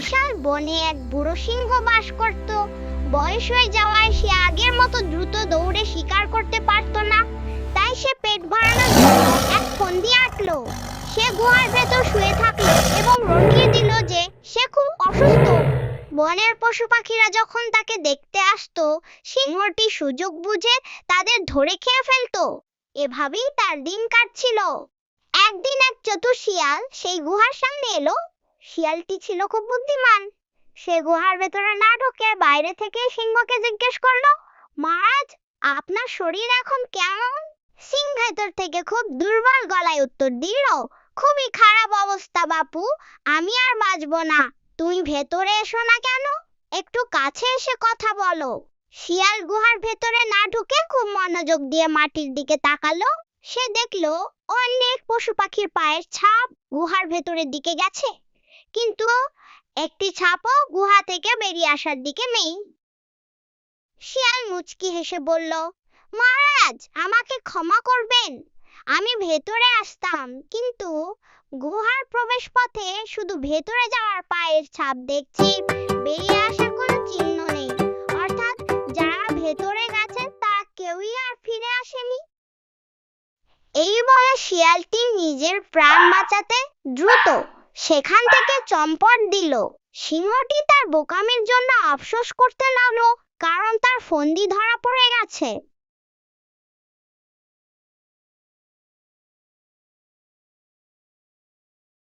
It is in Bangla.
বিশাল বনে এক বুড়ো সিংহ বাস করত। বয়স হয়ে যাওয়ায় সে আগের মতো দ্রুত দৌড়ে শিকার করতে পারত না। তাই সে পেট ভরানোর জন্য এক ফন্দি আঁটলো। সে গুহার ভেতর শুয়ে থাকলো এবং রটিয়ে দিল যে সে খুব অসুস্থ। বনের পশু পাখিরা যখন তাকে দেখতে আসতো, সিংহটি সুযোগ বুঝে তাদের ধরে খেয়ে ফেলতো। এভাবেই তার দিন কাটছিল। একদিন এক চতুর শিয়াল সেই গুহার সামনে এলো। শিয়ালটি ছিল খুব বুদ্ধিমান। সে গুহার ভেতরে না ঢুকে বাইরে থেকে সিংহকে জিজ্ঞেস করলো, মহারাজ, আপনার শরীর এখন কেমন? সিংহ ভেতর থেকে খুব দুর্বল গলায় উত্তর দিল, খুবই খারাপ অবস্থা বাপু, আমি আর বাঁচবো না। তুমি ভেতরে এসো না কেন? একটু কাছে এসে কথা বলো। শিয়াল গুহার ভেতরে না ঢুকে খুব মনোযোগ দিয়ে মাটির দিকে তাকালো। সে দেখলো অনেক পশু পাখির পায়ের ছাপ গুহার ভেতরের দিকে গেছে, কিন্তু একটি ছাপও গুহা থেকে বেরিয়ে আসার দিকে নেই। শিয়াল মুচকি হেসে বলল, মহারাজ, আমাকে ক্ষমা করবেন। আমি ভেতরে আসতাম, কিন্তু গুহার প্রবেশ পথে শুধু ভেতরে যাওয়ার পায়ের ছাপ দেখছি, বেরিয়ে আসার কোনো চিহ্ন নেই। অর্থাৎ যারা ভেতরে গেছে তারা কেউই আর ফিরে আসেনি। এই বলে শিয়ালটি নিজের প্রাণ বাঁচাতে দ্রুত সেখান থেকে চম্পট দিল। সিংহটি তার বোকামির জন্য আফসোস করতে লাগলো, কারণ তার ফন্দি ধরা পড়ে গেছে।